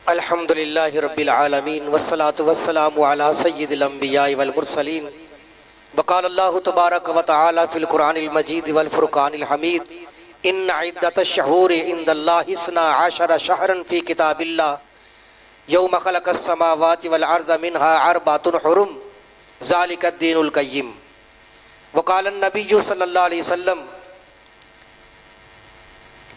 الحمد للہ رب العالمین والصلاة والسلام علی سید الانبیاء والمرسلین وقال اللہ تبارک و تعالی فی القرآن المجید والفرقان الحمید ان عدت الشہور عند اللہ 12 شہرا فی کتاب اللہ یوم خلق السماوات والارض منها 4 حرم ذالک الدین القیم وقال النبی صلی اللہ علیہ وسلم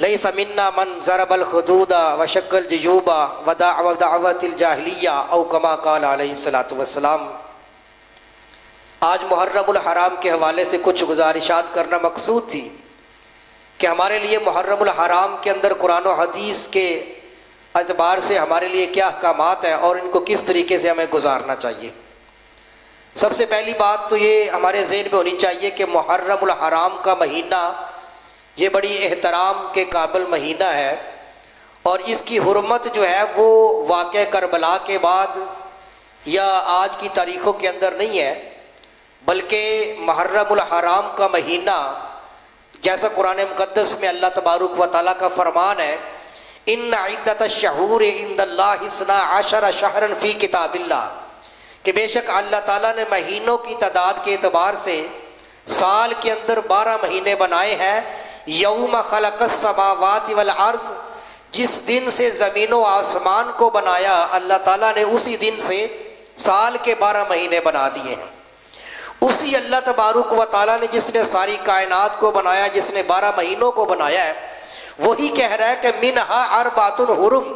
لیس منا من ضرب الخدود وشق الجیوب ودعوت الجاہلیہ او کما قال علیہ الصلوۃ والسلام۔ آج محرم الحرام کے حوالے سے کچھ گزارشات کرنا مقصود تھی کہ ہمارے لیے محرم الحرام کے اندر قرآن و حدیث کے اعتبار سے ہمارے لیے کیا احکامات ہیں اور ان کو کس طریقے سے ہمیں گزارنا چاہیے۔ سب سے پہلی بات تو یہ ہمارے ذہن میں ہونی چاہیے کہ محرم الحرام کا مہینہ یہ بڑی احترام کے قابل مہینہ ہے، اور اس کی حرمت جو ہے وہ واقعہ کربلا کے بعد یا آج کی تاریخوں کے اندر نہیں ہے، بلکہ محرم الحرام کا مہینہ جیسا قرآن مقدس میں اللہ تبارک و تعالیٰ کا فرمان ہے ان عدت الشہور عند اللہ 12 شہرا فی کتاب اللہ، کہ بے شک اللہ تعالیٰ نے مہینوں کی تعداد کے اعتبار سے سال کے اندر 12 مہینے بنائے ہیں۔ یوم خلق السماوات والارض، جس دن سے زمین و آسمان کو بنایا اللہ تعالیٰ نے اسی دن سے سال کے 12 مہینے بنا دیے ہیں۔ اسی اللہ تبارک و تعالیٰ نے جس نے ساری کائنات کو بنایا، جس نے 12 مہینوں کو بنایا ہے، وہی کہہ رہا ہے کہ منہا 4 حرم،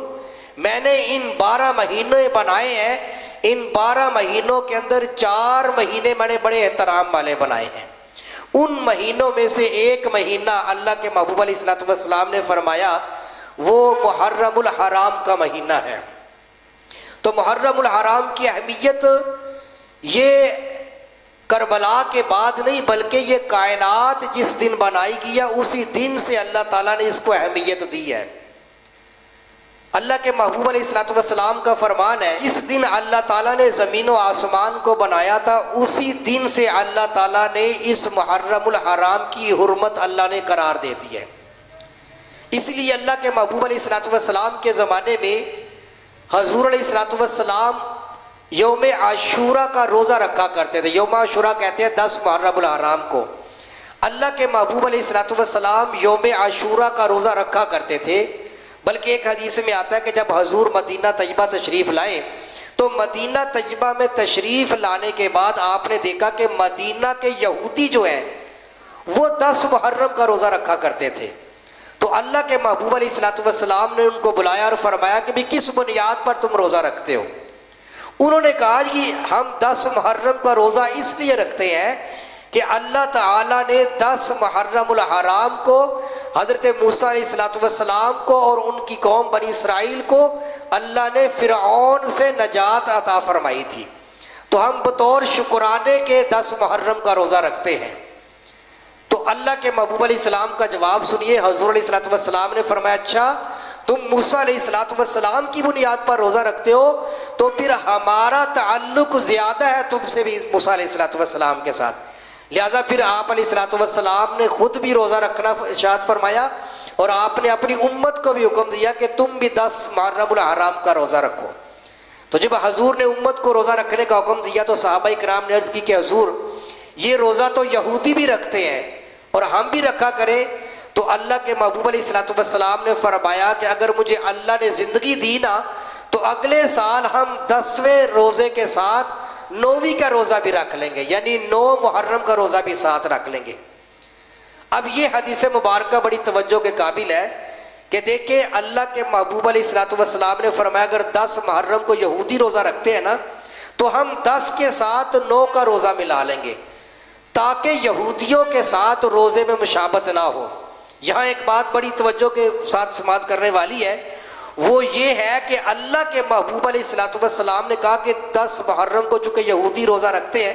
میں نے ان 12 مہینے بنائے ہیں، ان 12 مہینوں کے اندر 4 مہینے میں نے بڑے احترام والے بنائے ہیں۔ ان مہینوں میں سے ایک مہینہ اللہ کے محبوب علیہ الصلوۃ والسلام نے فرمایا وہ محرم الحرام کا مہینہ ہے۔ تو محرم الحرام کی اہمیت یہ کربلا کے بعد نہیں، بلکہ یہ کائنات جس دن بنائی گئی ہے اسی دن سے اللہ تعالیٰ نے اس کو اہمیت دی ہے۔ اللہ کے محبوب علیہ الصلوۃ والسلام کا فرمان ہے اس دن اللہ تعالیٰ نے زمین و آسمان کو بنایا تھا، اسی دن سے اللہ تعالیٰ نے اس محرم الحرام کی حرمت اللہ نے قرار دے دی ہے۔ اس لیے اللہ کے محبوب علیہ الصلوۃ والسلام کے زمانے میں حضور علیہ الصلوۃ والسلام یوم عاشورہ کا روزہ رکھا کرتے تھے۔ یوم عاشورہ کہتے ہیں 10 محرم الحرام کو۔ اللہ کے محبوب علیہ الصلوۃ والسلام یوم عاشورہ کا روزہ رکھا کرتے تھے، بلکہ ایک حدیث میں آتا ہے کہ جب حضور مدینہ طیبہ تشریف لائے تو مدینہ طیبہ میں تشریف لانے کے بعد آپ نے دیکھا کہ مدینہ کے یہودی جو ہیں وہ 10 محرم کا روزہ رکھا کرتے تھے۔ تو اللہ کے محبوب علیہ الصلوۃ والسلام نے ان کو بلایا اور فرمایا کہ بھی کس بنیاد پر تم روزہ رکھتے ہو؟ انہوں نے کہا کہ ہم 10 محرم کا روزہ اس لیے رکھتے ہیں کہ اللہ تعالیٰ نے 10 محرم الحرام کو حضرت موسیٰ علیہ الصلوۃ والسلام کو اور ان کی قوم بنی اسرائیل کو اللہ نے فرعون سے نجات عطا فرمائی تھی، تو ہم بطور شکرانے کے 10 محرم کا روزہ رکھتے ہیں۔ تو اللہ کے محبوب علیہ السلام کا جواب سنیے، حضور علیہ الصلوۃ والسلام نے فرمایا اچھا تم موسیٰ علیہ الصلوۃ والسلام کی بنیاد پر روزہ رکھتے ہو تو پھر ہمارا تعلق زیادہ ہے تم سے بھی موسیٰ علیہ الصلوۃ والسلام کے ساتھ، لہٰذا پھر آپ علیہ الصلوۃ والسلام نے خود بھی روزہ رکھنا ارشاد فرمایا، اور آپ نے اپنی امت کو بھی حکم دیا کہ تم بھی 10 محرم الحرام کا روزہ رکھو۔ تو جب حضور نے امت کو روزہ رکھنے کا حکم دیا تو صحابہ کرام نے عرض کی کہ حضور یہ روزہ تو یہودی بھی رکھتے ہیں اور ہم بھی رکھا کریں۔ تو اللہ کے محبوب علیہ الصلوۃ والسلام نے فرمایا کہ اگر مجھے اللہ نے زندگی دی نا تو اگلے سال ہم 10ویں روزے کے ساتھ 9ویں کا روزہ بھی رکھ لیں گے، یعنی 9 محرم کا روزہ بھی ساتھ رکھ لیں گے۔ اب یہ حدیث مبارکہ بڑی توجہ کے قابل ہے کہ دیکھیں اللہ کے محبوب علیہ الصلوۃ والسلام نے فرمایا اگر 10 محرم کو یہودی روزہ رکھتے ہیں نا تو ہم 10 کے ساتھ 9 کا روزہ ملا لیں گے تاکہ یہودیوں کے ساتھ روزے میں مشابہت نہ ہو۔ یہاں ایک بات بڑی توجہ کے ساتھ سماعت کرنے والی ہے، وہ یہ ہے کہ اللہ کے محبوب علیہ الصلوۃ والسلام نے کہا کہ 10 محرم کو چونکہ یہودی روزہ رکھتے ہیں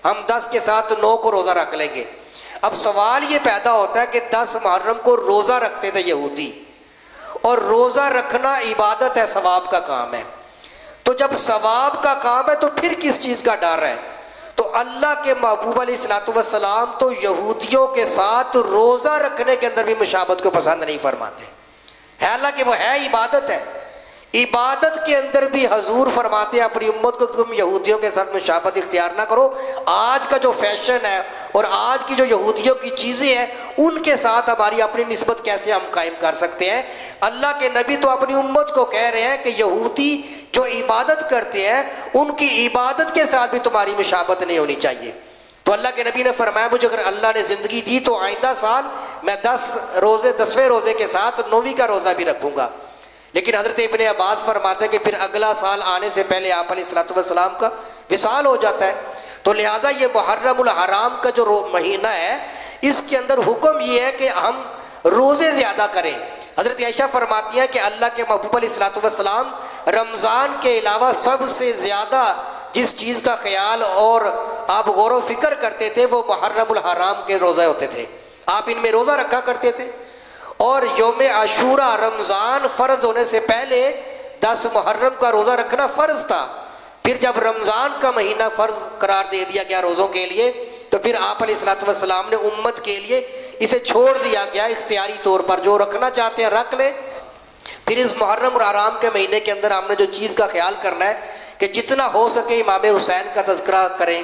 ہم 10 کے ساتھ 9 کو روزہ رکھ لیں گے۔ اب سوال یہ پیدا ہوتا ہے کہ 10 محرم کو روزہ رکھتے تھے یہودی، اور روزہ رکھنا عبادت ہے، ثواب کا کام ہے، تو جب ثواب کا کام ہے تو پھر کس چیز کا ڈر ہے؟ تو اللہ کے محبوب علیہ الصلوۃ والسلام تو یہودیوں کے ساتھ روزہ رکھنے کے اندر بھی مشابہت کو پسند نہیں فرماتے، حالانکہ وہ ہے عبادت ہے، عبادت کے اندر بھی حضور فرماتے ہیں اپنی امت کو تم یہودیوں کے ساتھ مشابہت اختیار نہ کرو. آج کا جو فیشن ہے اور آج کی جو یہودیوں کی چیزیں ہیں ان کے ساتھ ہماری اپنی نسبت کیسے ہم قائم کر سکتے ہیں؟ اللہ کے نبی تو اپنی امت کو کہہ رہے ہیں کہ یہودی جو عبادت کرتے ہیں ان کی عبادت کے ساتھ بھی تمہاری مشابہت نہیں ہونی چاہیے. تو اللہ کے نبی نے فرمایا مجھے اگر اللہ نے زندگی دی تو آئندہ سال میں 10ویں روزے کے ساتھ 9ویں کا روزہ بھی رکھوں گا. لیکن حضرت ابن عباس فرماتے ہیں کہ پھر اگلا سال آنے سے پہلے آپ علیہ الصلوۃ والسلام کا وصال ہو جاتا ہے. تو لہٰذا یہ محرم الحرام کا جو مہینہ ہے اس کے اندر حکم یہ ہے کہ ہم روزے زیادہ کریں. حضرت عائشہ فرماتی ہیں کہ اللہ کے محبوب علیہ الصلوۃ والسلام رمضان کے علاوہ سب سے زیادہ جس چیز کا خیال اور آپ غور و فکر کرتے تھے وہ محرم الحرام کے روزے ہوتے تھے. آپ ان میں روزہ رکھا کرتے تھے. اور یوم عاشوراء رمضان فرض ہونے سے پہلے 10 محرم کا روزہ رکھنا فرض تھا. پھر جب رمضان کا مہینہ فرض قرار دے دیا گیا روزوں کے لیے تو پھر آپ علیہ الصلوۃ والسلام نے امت کے لیے اسے چھوڑ دیا گیا اختیاری طور پر. جو رکھنا چاہتے ہیں رکھ لیں. پھر اس محرم اور حرام کے مہینے کے اندر ہم نے جو چیز کا خیال کرنا ہے کہ جتنا ہو سکے امام حسین کا تذکرہ کریں,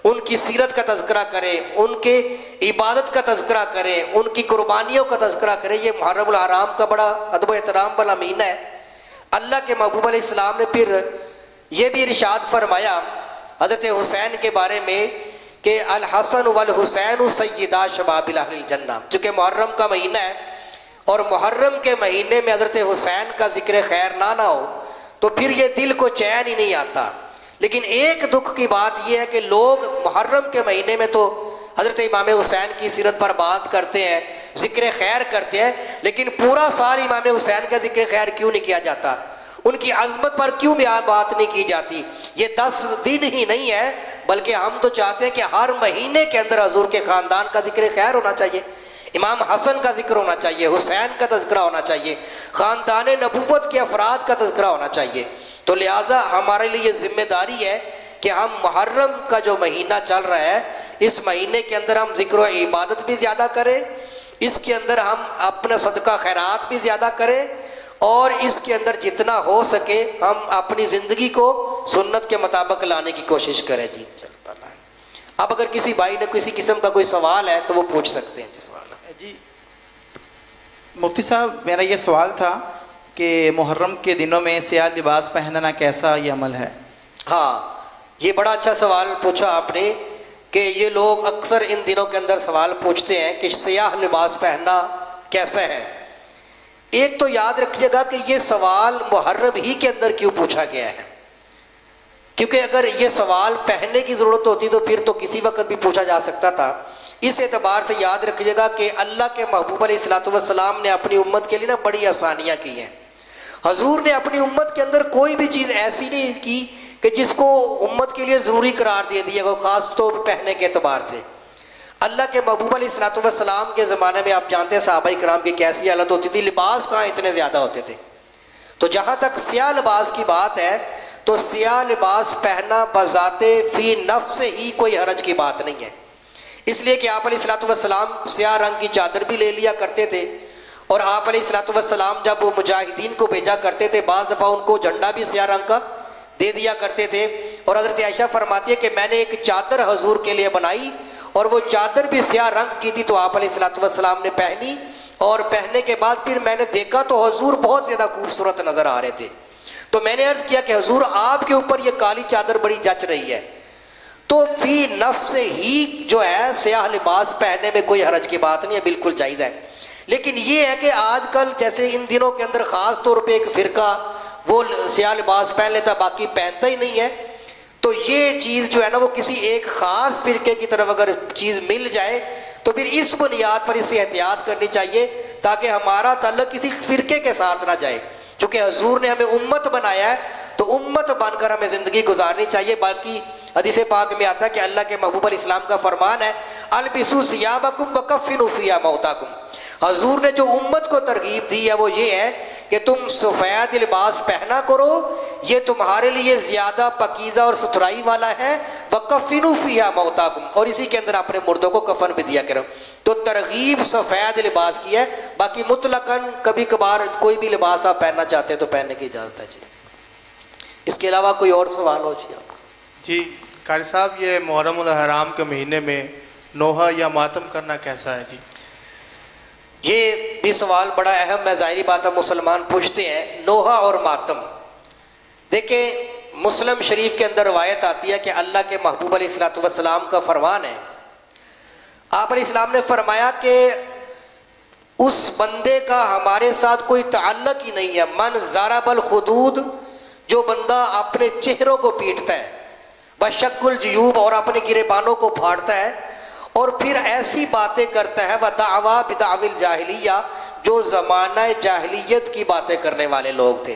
ان کی سیرت کا تذکرہ کریں, ان کے عبادت کا تذکرہ کریں, ان کی قربانیوں کا تذکرہ کریں. یہ محرم الحرام کا بڑا ادب و احترام والا مہینہ ہے. اللہ کے محبوب علیہ السلام نے پھر یہ بھی ارشاد فرمایا حضرت حسین کے بارے میں کہ الحسن والحسین سیدا شباب اہل الجنہ. چونکہ محرم کا مہینہ ہے اور محرم کے مہینے میں حضرت حسین کا ذکر خیر نہ ہو تو پھر یہ دل کو چین ہی نہیں آتا. لیکن ایک دکھ کی بات یہ ہے کہ لوگ محرم کے مہینے میں تو حضرت امام حسین کی سیرت پر بات کرتے ہیں, ذکر خیر کرتے ہیں, لیکن پورا سال امام حسین کا ذکر خیر کیوں نہیں کیا جاتا؟ ان کی عظمت پر کیوں بھی بات نہیں کی جاتی؟ یہ 10 دن ہی نہیں ہے بلکہ ہم تو چاہتے ہیں کہ ہر مہینے کے اندر حضور کے خاندان کا ذکر خیر ہونا چاہیے, امام حسن کا ذکر ہونا چاہیے, حسین کا تذکرہ ہونا چاہیے, خاندان نبوت کے افراد کا تذکرہ ہونا چاہیے. تو لہٰذا ہمارے لیے یہ ذمہ داری ہے کہ ہم محرم کا جو مہینہ چل رہا ہے اس مہینے کے اندر ہم ذکر و عبادت بھی زیادہ کریں, اس کے اندر ہم اپنا صدقہ خیرات بھی زیادہ کریں, اور اس کے اندر جتنا ہو سکے ہم اپنی زندگی کو سنت کے مطابق لانے کی کوشش کریں. جی چلتا ہے. اب اگر کسی بھائی نے کسی قسم کا کوئی سوال ہے تو وہ پوچھ سکتے ہیں. جی مفتی صاحب, میرا یہ سوال تھا کہ محرم کے دنوں میں سیاہ لباس پہننا کیسا یہ عمل ہے؟ ہاں, یہ بڑا اچھا سوال پوچھا آپ نے کہ یہ لوگ اکثر ان دنوں کے اندر سوال پوچھتے ہیں کہ سیاہ لباس پہننا کیسا ہے. ایک تو یاد رکھیے گا کہ یہ سوال محرم ہی کے اندر کیوں پوچھا گیا ہے, کیونکہ اگر یہ سوال پہننے کی ضرورت ہوتی تو پھر تو کسی وقت بھی پوچھا جا سکتا تھا. اس اعتبار سے یاد رکھیے گا کہ اللہ کے محبوب علیہ الصلوۃ والسلام نے اپنی امت کے لیے بڑی آسانیاں کی ہیں. حضور نے اپنی امت کے اندر کوئی بھی چیز ایسی نہیں کی کہ جس کو امت کے لیے ضروری قرار دے دیا گیا, خاص طور پر پہننے کے اعتبار سے. اللہ کے محبوب علیہ الصلوۃ والسلام کے زمانے میں آپ جانتے ہیں صحابہ کرام کی کیسی حالت ہوتی تھی, لباس کہاں اتنے زیادہ ہوتے تھے. تو جہاں تک سیاہ لباس کی بات ہے تو سیاہ لباس پہننا بذات فی نفس ہی کوئی حرج کی بات نہیں ہے, اس لیے کہ آپ علیہ الصلوۃ والسلام سیاہ رنگ کی چادر بھی لے لیا کرتے تھے, اور آپ علیہ الصلوۃ والسلام جب وہ مجاہدین کو بھیجا کرتے تھے بعض دفعہ ان کو جھنڈا بھی سیاہ رنگ کا دے دیا کرتے تھے. اور حضرت عائشہ فرماتی ہے کہ میں نے ایک چادر حضور کے لیے بنائی اور وہ چادر بھی سیاہ رنگ کی تھی, تو آپ علیہ الصلوۃ والسلام نے پہنی, اور پہننے کے بعد پھر میں نے دیکھا تو حضور بہت زیادہ خوبصورت نظر آ رہے تھے. تو میں نے عرض کیا کہ حضور آپ کے اوپر یہ کالی چادر بڑی جچ رہی ہے. تو فی نفس ہی جو ہے سیاہ لباس پہننے میں کوئی حرج کی بات نہیں ہے, بالکل جائز ہے. لیکن یہ ہے کہ آج کل جیسے ان دنوں کے اندر خاص طور پہ ایک فرقہ وہ سیاہ لباس پہن لیتا باقی پہنتا ہی نہیں ہے, تو یہ چیز جو ہے نا وہ کسی ایک خاص فرقے کی طرف اگر چیز مل جائے تو پھر اس بنیاد پر اس سے احتیاط کرنی چاہیے تاکہ ہمارا تعلق کسی فرقے کے ساتھ نہ جائے. چونکہ حضور نے ہمیں امت بنایا ہے تو امت بن کر ہمیں زندگی گزارنی چاہیے. باقی حدیث پاک میں آتا ہے کہ اللہ کے محبوب علیہ السلام کا فرمان ہے البسوا ثیابکم وکفنوا فیہا موتاکم, حضور نے جو امت کو ترغیب دی ہے وہ یہ ہے کہ تم سفید لباس پہنا کرو، یہ تمہارے لیے زیادہ پاکیزہ اور ستھرائی والا ہے، وَكَفِّنُوا فِيهَا مَوْتَاكُمْ، اور اسی کے اندر اپنے مردوں کو کفن بھی دیا کرو۔ تو ترغیب سفید لباس کی ہے، باقی مطلقاً کبھی کبھار کوئی بھی لباس آپ پہننا چاہتے ہیں تو پہننے کی اجازت ہے جی۔ اس کے علاوہ کوئی اور سوال ہو جی آپ؟ جی قاری صاحب، یہ محرم الحرام کے مہینے میں نوحہ یا ماتم کرنا کیسا ہے جی؟ یہ بھی سوال بڑا اہم ہے، ظاہری بات ہے مسلمان پوچھتے ہیں نوحہ اور ماتم۔ دیکھیں مسلم شریف کے اندر روایت آتی ہے کہ اللہ کے محبوب علیہ الصلوۃ والسلام کا فرمان ہے، آپ علیہ السلام نے فرمایا کہ اس بندے کا ہمارے ساتھ کوئی تعلق ہی نہیں ہے، من ضرب الخدود، جو بندہ اپنے چہروں کو پیٹتا ہے، بشق الجیوب، اور اپنے گریبانوں کو پھاڑتا ہے، اور پھر ایسی باتیں کرتا ہے ودعوا بدعوی الجاہلیہ، جو زمانہ جاہلیت کی باتیں کرنے والے لوگ تھے۔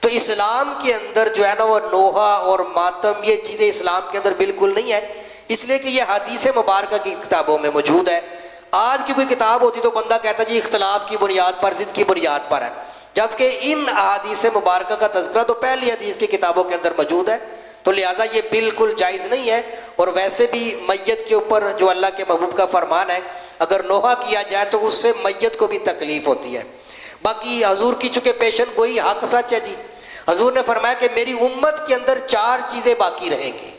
تو اسلام کے اندر جو ہے نا وہ نوحہ اور ماتم یہ چیزیں اسلام کے اندر بالکل نہیں ہے، اس لیے کہ یہ حدیث مبارکہ کی کتابوں میں موجود ہے۔ آج کی کوئی کتاب ہوتی تو بندہ کہتا جی اختلاف کی بنیاد پر، ضد کی بنیاد پر ہے، جبکہ ان احادیث مبارکہ کا تذکرہ تو پہلی حدیث کی کتابوں کے اندر موجود ہے، تو لہٰذا یہ بالکل جائز نہیں ہے۔ اور ویسے بھی میت کے اوپر جو اللہ کے محبوب کا فرمان ہے، اگر نوحہ کیا جائے تو اس سے میت کو بھی تکلیف ہوتی ہے۔ باقی حضور کی چونکہ پیشن گوئی حق سچ ہے جی، حضور نے فرمایا کہ میری امت کے اندر 4 چیزیں باقی رہیں گی۔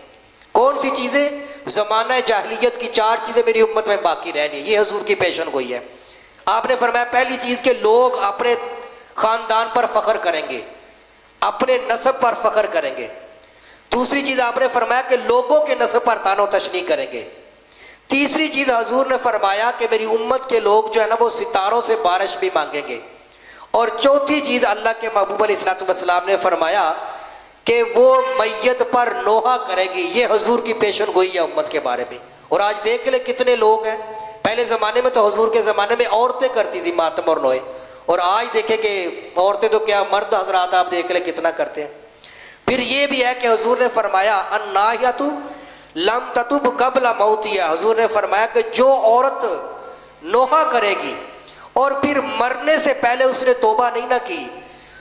کون سی چیزیں؟ زمانہ جاہلیت کی 4 چیزیں میری امت میں باقی رہنی، یہ حضور کی پیشن گوئی ہے۔ آپ نے فرمایا پہلی چیز کہ لوگ اپنے خاندان پر فخر کریں گے، اپنے نسب پر فخر کریں گے۔ دوسری چیز آپ نے فرمایا کہ لوگوں کے نسب پر طعن و تشنیع کریں گے۔ تیسری چیز حضور نے فرمایا کہ میری امت کے لوگ جو ہے نا وہ ستاروں سے بارش بھی مانگیں گے۔ اور چوتھی چیز اللہ کے محبوب علیہ الصلوۃ والسلام نے فرمایا کہ وہ میت پر نوحہ کرے گی۔ یہ حضور کی پیشن گوئی ہے امت کے بارے میں۔ اور آج دیکھ لیں کتنے لوگ ہیں، پہلے زمانے میں تو حضور کے زمانے میں عورتیں کرتی تھی ماتم اور نوحے، اور آج دیکھیں کہ عورتیں تو کیا مرد حضرات آپ دیکھ لیں کتنا کرتے ہیں۔ پھر یہ بھی ہے کہ حضور نے فرمایا الناحیۃ لم تتب قبل موتها، حضور نے فرمایا کہ جو عورت نوحہ کرے گی اور پھر مرنے سے پہلے اس نے توبہ نہیں نہ کی،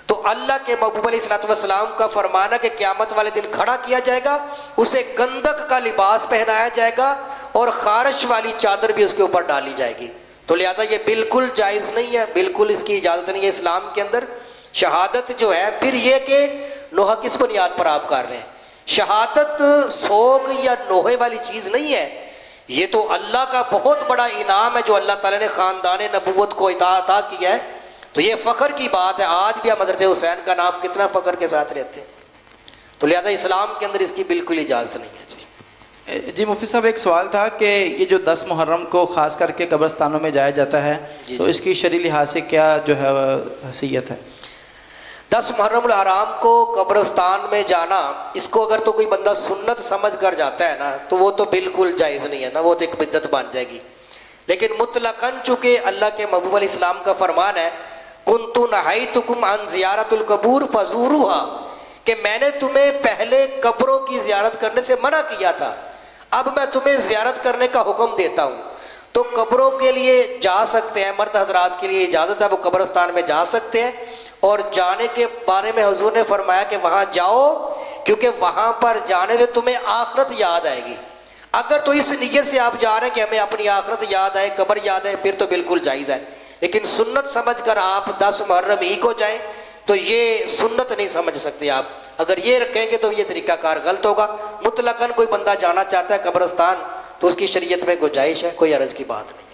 تو اللہ کے محبوب علیہ الصلوۃ والسلام کا فرمانا کہ قیامت والے دن کھڑا کیا جائے گا، اسے گندک کا لباس پہنایا جائے گا اور خارش والی چادر بھی اس کے اوپر ڈالی جائے گی۔ تو لہذا یہ بالکل جائز نہیں ہے، بالکل اس کی اجازت نہیں ہے اسلام کے اندر۔ شہادت جو ہے، پھر یہ کہ نوحہ کس بنیاد پر آپ کر رہے ہیں؟ شہادت سوگ یا نوحے والی چیز نہیں ہے، یہ تو اللہ کا بہت بڑا انعام ہے جو اللہ تعالیٰ نے خاندان نبوت کو عطا کیا ہے، تو یہ فخر کی بات ہے۔ آج بھی ہم حضرت حسین کا نام کتنا فخر کے ساتھ لیتے ہیں، تو لہذا اسلام کے اندر اس کی بالکل اجازت نہیں ہے جی۔ جی مفتی صاحب، ایک سوال تھا کہ یہ جو 10 محرم کو خاص کر کے قبرستانوں میں جایا جاتا ہے تو اس کی شرعی لحاظ سے کیا جو ہے حیثیت ہے؟ 10 محرم الحرام کو قبرستان میں جانا، اس کو اگر تو کوئی بندہ سنت سمجھ کر جاتا ہے نا تو وہ تو بالکل جائز نہیں ہے نا، وہ تو ایک بدعت بن جائے گی۔ لیکن مطلقاً چونکہ اللہ کے محبوب علیہ السلام کا فرمان ہے کنت نہیتکم عن زیارت القبور فزوروها، کہ میں نے تمہیں پہلے قبروں کی زیارت کرنے سے منع کیا تھا، اب میں تمہیں زیارت کرنے کا حکم دیتا ہوں۔ تو قبروں کے لیے جا سکتے ہیں، مرد حضرات کے لیے اجازت ہے، وہ قبرستان میں جا سکتے ہیں۔ اور جانے کے بارے میں حضور نے فرمایا کہ وہاں جاؤ کیونکہ وہاں پر جانے سے تمہیں آخرت یاد آئے گی۔ اگر تو اس نیت سے آپ جا رہے ہیں کہ ہمیں اپنی آخرت یاد آئے، قبر یاد آئے، پھر تو بالکل جائز ہے۔ لیکن سنت سمجھ کر آپ 10 محرم ہی کو جائیں تو یہ سنت نہیں سمجھ سکتے آپ۔ اگر یہ رکھیں گے تو یہ طریقہ کار غلط ہوگا۔ مطلقاً کوئی بندہ جانا چاہتا ہے قبرستان تو اس کی شریعت میں گنجائش ہے، کوئی عرض کی بات نہیں۔